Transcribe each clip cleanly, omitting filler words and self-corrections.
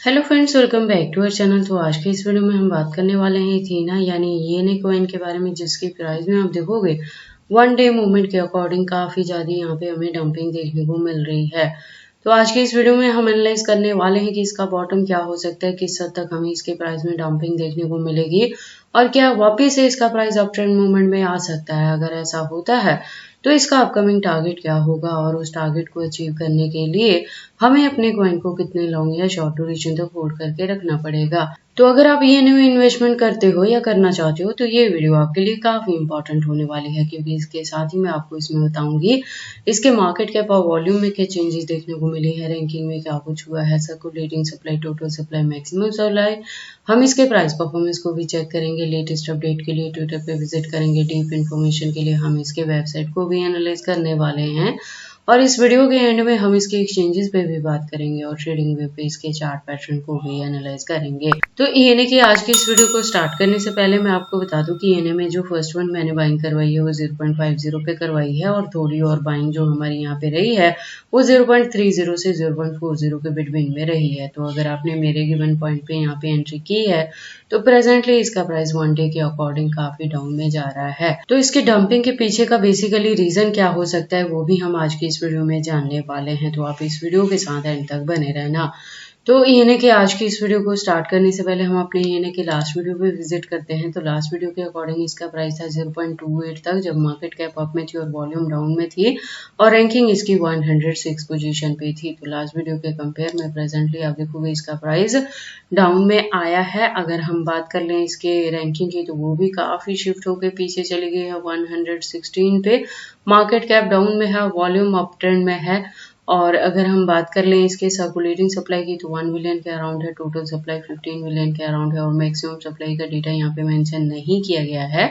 Hello friends, welcome back to our channel. तो आज के इस वीडियो में हम बात करने वाले हैं इथेना यानी ईएनए कॉइन के बारे में, जिसकी प्राइस में आप देखोगे वन डे मूवमेंट के अकॉर्डिंग काफ़ी ज़्यादा यहाँ पे हमें डंपिंग देखने को मिल रही है। तो आज के इस वीडियो में हम एनालाइज करने वाले हैं कि इसका बॉटम क्या हो सकता है, किस हद तक हमें इसके प्राइस में डंपिंग देखने को मिलेगी और क्या वापस से इसका प्राइस अप ट्रेंड मूवमेंट में आ सकता है। अगर ऐसा होता है तो इसका अपकमिंग टारगेट क्या होगा और उस टारगेट को अचीव करने के लिए हमें अपने कॉइन को कितने लॉन्ग या शॉर्ट ड्यूरेशन तक होल्ड करके रखना पड़ेगा। तो अगर आप ईएनए में इन्वेस्टमेंट करते हो या करना चाहते हो तो ये वीडियो आपके लिए काफी इंपॉर्टेंट होने वाली है, क्योंकि इसके साथ ही मैं आपको इसमें बताऊंगी इसके मार्केट कैप और वॉल्यूम में क्या चेंजेस देखने को मिली है, रैंकिंग में क्या कुछ हुआ है, circulating supply, total supply, maximum supply. हम इसके प्राइस परफॉर्मेंस को भी चेक करेंगे। लेटेस्ट अपडेट के लिए ट्विटर पे विजिट करेंगे। डीप इन्फॉर्मेशन के लिए हम इसके वेबसाइट को भी एनालाइज करने वाले हैं और इस वीडियो के एंड में हम इसके एक्सचेंजेस पे भी बात करेंगे और ट्रेडिंग वे पे इसके चार्ट पैटर्न को भी एनालाइज करेंगे। तो ईएनए की आज की इस वीडियो को स्टार्ट करने से पहले मैं आपको बता दूं कि ईएनए में जो फर्स्ट वन मैंने बाइंग करवाई है वो 0.50 पे करवाई है और थोड़ी और बाइंग जो हमारी यहाँ पे रही है वो 0.30 से 0.40 के बिटवीन में रही है। तो अगर आपने मेरे गिवन पॉइंट पे यहाँ पे एंट्री की है तो प्रेजेंटली इसका प्राइस वन डे के अकॉर्डिंग काफी डाउन में जा रहा है। तो इसके डंपिंग के पीछे का बेसिकली रीजन क्या हो सकता है वो भी हम आज की इस वीडियो में जानने वाले हैं। तो आप इस वीडियो के साथ एंड तक बने रहना। तो ईएनए के आज की इस वीडियो को स्टार्ट करने से पहले हम अपने ईएनए के लास्ट वीडियो पे विजिट करते हैं। तो लास्ट वीडियो के अकॉर्डिंग इसका प्राइस था 0.28 तक, जब मार्केट कैप अप में थी और वॉल्यूम डाउन में थी और रैंकिंग इसकी 106 पोजीशन पे थी। तो लास्ट वीडियो के कंपेयर में प्रेजेंटली आप देखोगे इसका प्राइस डाउन में आया है। अगर हम बात कर लें इसके रैंकिंग की तो वो भी काफी शिफ्ट होकर पीछे चली गई है 116 पे। मार्केट कैप डाउन में है, वॉल्यूम अप ट्रेंड में है। और अगर हम बात कर लें इसके सर्कुलेटिंग सप्लाई की तो 1 मिलियन के अराउंड है, टोटल सप्लाई 15 मिलियन के अराउंड है और मैक्सिमम सप्लाई का डेटा यहाँ पे मेंशन नहीं किया गया है।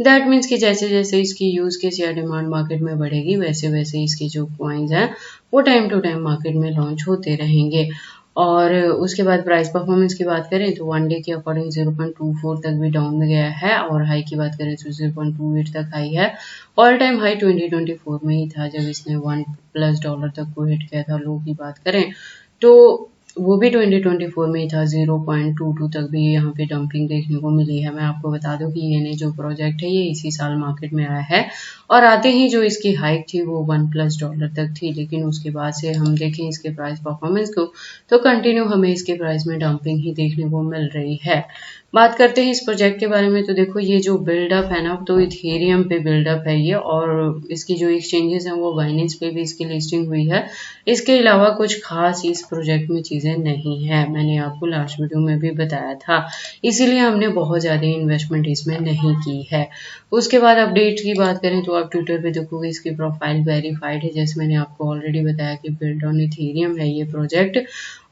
दैट मीन्स कि जैसे जैसे इसकी यूज केस या डिमांड मार्केट में बढ़ेगी वैसे वैसे इसके जो कॉइन्स हैं वो टाइम टू टाइम मार्केट में लॉन्च होते रहेंगे। और उसके बाद प्राइस परफॉर्मेंस की बात करें तो वन डे के अकॉर्डिंग 0.24 तक भी डाउन में गया है और हाई की बात करें तो 0.28 तक हाई है। ऑल टाइम हाई 2024 में ही था जब इसने $1+ तक को हिट किया था। लो की बात करें तो वो भी 2024 में ही था, 0.22 तक भी यहाँ पे डंपिंग देखने को मिली है। मैं आपको बता दूं कि ये जो प्रोजेक्ट है ये इसी साल मार्केट में आया है और आते ही जो इसकी हाइक थी वो $1+ तक थी, लेकिन उसके बाद से हम देखें इसके प्राइस परफॉर्मेंस को तो कंटिन्यू हमें इसके प्राइस में डंपिंग ही देखने को मिल रही है। बात करते हैं इस प्रोजेक्ट के बारे में तो देखो ये जो बिल्डअप है ना तो इथेरियम पे बिल्डअप है ये और इसकी जो एक्सचेंजेस हैं वो बाइनेंस पे भी इसकी लिस्टिंग हुई है। इसके अलावा कुछ खास इस प्रोजेक्ट में चीजें नहीं है, मैंने आपको लास्ट वीडियो में भी बताया था, इसीलिए हमने बहुत ज्यादा इन्वेस्टमेंट इसमें नहीं की है। उसके बाद अपडेट की बात करें तो आप ट्विटर पे देखोगे इसकी प्रोफाइल वेरीफाइड है, जैसे मैंने आपको ऑलरेडी बताया कि बिल्ड ऑन इथेरियम है ये प्रोजेक्ट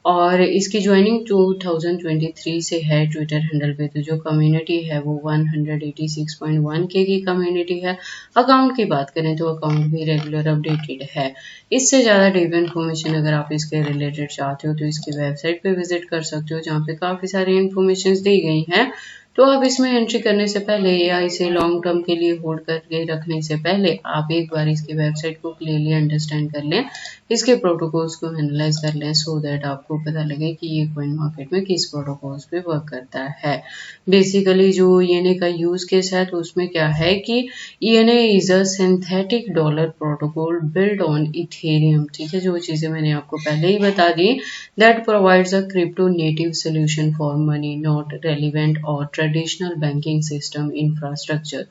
और इसकी ज्वाइनिंग 2023 से है ट्विटर हैंडल पे। तो जो कम्युनिटी है वो 186.1K की कम्युनिटी है। अकाउंट की बात करें तो अकाउंट भी रेगुलर अपडेटेड है। इससे ज़्यादा डीप इन्फॉर्मेशन अगर आप इसके रिलेटेड चाहते हो तो इसकी वेबसाइट पे विजिट कर सकते हो, जहाँ पे काफ़ी सारी इन्फॉर्मेशन दी गई हैं। तो आप इसमें एंट्री करने से पहले या इसे लॉन्ग टर्म के लिए होल्ड करके रखने से पहले आप एक बार इसकी वेबसाइट को क्लियरली अंडरस्टैंड कर लें, इसके प्रोटोकॉल्स को एनालाइज कर लें, सो दैट आपको पता लगे कि ये कॉइन मार्केट में किस प्रोटोकॉल्स पे वर्क करता है। बेसिकली जो ईएनए का यूज केस है तो उसमें क्या है कि ENA is a synthetic dollar protocol built on Ethereum. ठीक है, जो चीजें मैंने आपको पहले ही बता दी, that provides a crypto native solution for money not relevant और ट्रेडिशनल बैंकिंग सिस्टम इंफ्रास्ट्रक्चर।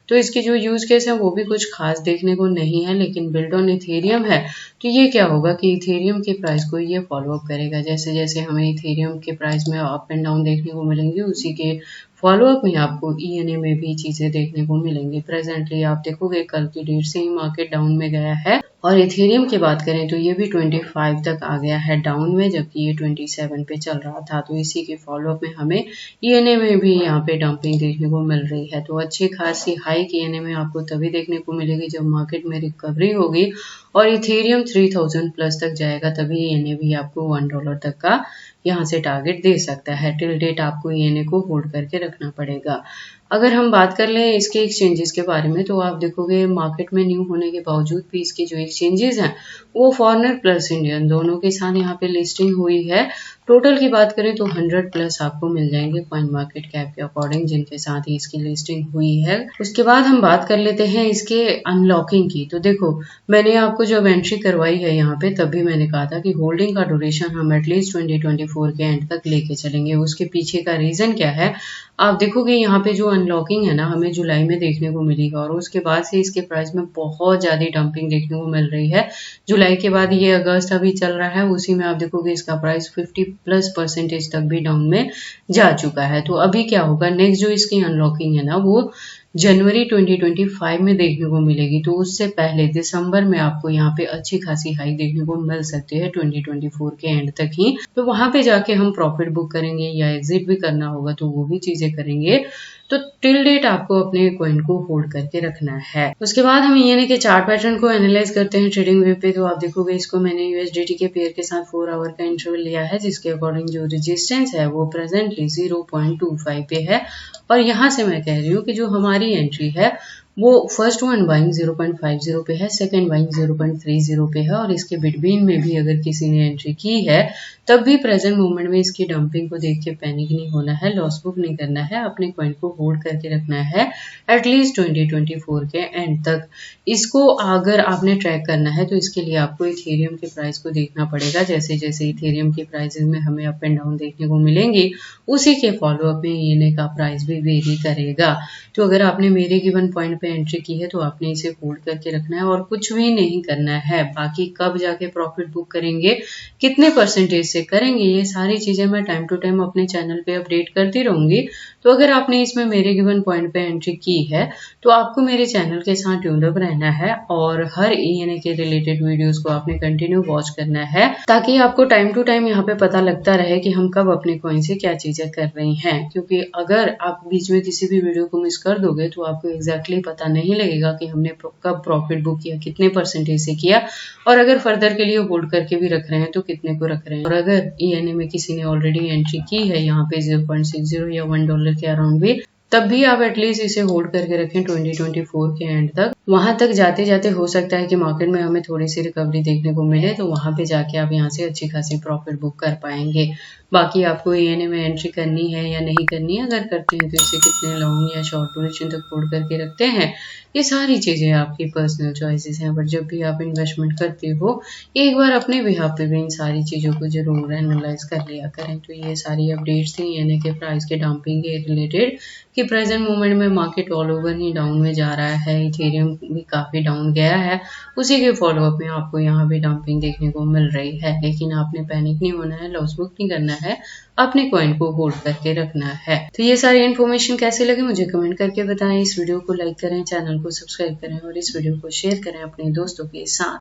तो इसके जो यूज केस है वो भी कुछ खास देखने को नहीं है, लेकिन बिल्ड ऑन इथेरियम है तो ये क्या होगा कि इथेरियम के प्राइस को ये फॉलो अप करेगा। जैसे जैसे हमें इथेरियम के प्राइस में अप एंड डाउन देखने को मिलेंगे उसी के फॉलो अप में आपको ईएनए में भी चीजें देखने को मिलेंगी। प्रेजेंटली आप देखोगे कल की डेट से ही मार्केट डाउन में गया है और इथेरियम की बात करें तो ये भी 25 तक आ गया है डाउन में, जबकि ये 27 पे चल रहा था। तो इसी के फॉलो अप में हमें ईएनए में भी यहाँ पे डंपिंग देखने को मिल रही है। तो अच्छी खासी हाइक ईएनए में आपको तभी देखने को मिलेगी जब मार्केट में रिकवरी होगी और इथेरियम 3000+ तक जाएगा, तभी ईएनए भी आपको $1 तक का यहाँ से टारगेट दे सकता है। टिल डेट आपको ईएनए को होल्ड करके रखना पड़ेगा। अगर हम बात कर लें इसके एक्सचेंजेस के बारे में तो आप देखोगे मार्केट में न्यू होने के बावजूद भी इसके जो एक्सचेंजेस हैं वो फॉरेनर प्लस इंडियन दोनों के साथ यहाँ पे लिस्टिंग हुई है। टोटल की बात करें तो 100 प्लस आपको मिल जाएंगे कॉइन मार्केट कैप के अकॉर्डिंग, जिनके साथ ही इसकी लिस्टिंग हुई है। उसके बाद हम बात कर लेते हैं इसके अनलॉकिंग की। तो देखो, मैंने आपको जब एंट्री करवाई है यहाँ पे, तब भी मैंने कहा था कि होल्डिंग का ड्यूरेशन हम एटलीस्ट 2024 के एंड तक लेके चलेंगे। उसके पीछे का रीजन क्या है, आप देखोगे यहाँ पे जो अनलॉकिंग है ना, हमें जुलाई में देखने को मिलेगा और उसके बाद से इसके प्राइस में बहुत ज्यादा डंपिंग देखने को मिल रही है। जुलाई के बाद ये अगस्त अभी चल रहा है, उसी में आप देखोगे इसका प्राइस 50+% तक भी डाउन में जा चुका है। तो अभी क्या होगा, नेक्स्ट जो इसकी अनलॉकिंग है ना, वो जनवरी 2025 में देखने को मिलेगी। तो उससे पहले दिसंबर में आपको यहाँ पे अच्छी खासी हाई देखने को मिल सकती है 2024 के एंड तक ही। तो वहां पे जाके हम प्रॉफिट बुक करेंगे या एग्जिट भी करना होगा तो वो भी चीजें करेंगे। तो टिल डेट आपको अपने कॉइन को होल्ड करके रखना है। उसके बाद हम ईएनए के चार्ट पैटर्न को एनालाइज करते हैं ट्रेडिंग व्यू पे। तो आप देखोगे इसको मैंने यूएसडीटी के पेयर के साथ 4 आवर का इंटरवल लिया है, जिसके अकॉर्डिंग जो रेजिस्टेंस है वो प्रेजेंटली 0.25 पे है। और यहाँ से मैं कह रही हूँ कि जो हमारी एंट्री है वो फर्स्ट वन बाइंग 0.50 पे है, सेकंड बाइंग 0.30 पे है और इसके बिटवीन में भी अगर किसी ने एंट्री की है तब भी प्रेजेंट मोमेंट में इसकी डंपिंग को देख के पैनिक नहीं होना है, लॉस बुक नहीं करना है, अपने कॉइन को होल्ड करके रखना है एटलीस्ट 2024 के एंड तक। इसको अगर आपने ट्रैक करना है तो इसके लिए आपको इथेरियम के प्राइस को देखना पड़ेगा। जैसे जैसे इथेरियम के प्राइसेस में हमें अप एंड डाउन देखने को मिलेंगे, उसी के फॉलो अप में ईएनए का प्राइस भी वेरी करेगा। तो अगर आपने मेरे गिवन पॉइंट पे एंट्री की है तो आपने इसे होल्ड करके रखना है और कुछ भी नहीं करना है। बाकी कब जाके प्रॉफिट बुक करेंगे, कितने परसेंटेज से करेंगे, ये सारी चीजें मैं टाइम टू टाइम अपने चैनल पे अपडेट करती रहूंगी। तो अगर आपने इसमें मेरे गिवन पॉइंट पे एंट्री की है तो आपको मेरे चैनल के साथ ट्यून्ड अप रहना है और हर ईएनए के रिलेटेड वीडियोस को आपने कंटिन्यू वॉच करना है, ताकि आपको टाइम टू टाइम यहाँ पे पता लगता रहे कि हम कब अपने कॉइन से क्या चीजें कर रही हैं। क्योंकि अगर आप बीच में किसी भी वीडियो को मिस कर दोगे तो आपको एग्जैक्टली पता नहीं लगेगा कि हमने कब प्रॉफिट बुक किया, कितने परसेंटेज से किया और अगर फर्दर के लिए होल्ड करके भी रख रहे हैं तो कितने को रख रहे हैं। और अगर ईएनए में किसी ने ऑलरेडी एंट्री की है यहाँ पे 0.60 या $1 के अराउंड भी, तब भी आप एटलीस्ट इसे होल्ड करके रखें 2024 के एंड तक। वहां तक जाते जाते हो सकता है कि मार्केट में हमें थोड़ी सी रिकवरी देखने को मिले, तो वहां पे जाके आप यहाँ से अच्छी खासी प्रॉफिट बुक कर पाएंगे। बाकी आपको ईएनए में एंट्री करनी है या नहीं करनी है, अगर करते हैं तो इसे कितने लॉन्ग या शॉर्ट ड्यूरेशन तक होल्ड करके रखते हैं, ये सारी चीजें आपकी पर्सनल चॉइसेस हैं। बट जब भी आप इन्वेस्टमेंट करते हो एक बार अपने बिहाफ पे भी इन सारी चीजों को जरूर एनालाइज कर लिया करें। तो ये सारी अपडेट्स थी ईएनए के प्राइस के डंपिंग के रिलेटेड कि प्रेजेंट मोमेंट में मार्केट ऑल ओवर ही डाउन में जा रहा है, इथेरियम भी काफी डाउन गया है, उसी के फॉलोअप में आपको यहाँ भी डंपिंग देखने को मिल रही है। लेकिन आपने पैनिक नहीं होना है, लॉस बुक नहीं करना है, अपने कॉइन को होल्ड करके रखना है। तो ये सारी इन्फॉर्मेशन कैसे लगे मुझे कमेंट करके बताएं। इस वीडियो को लाइक करें, चैनल को सब्सक्राइब करें और इस वीडियो को शेयर करें अपने दोस्तों के साथ।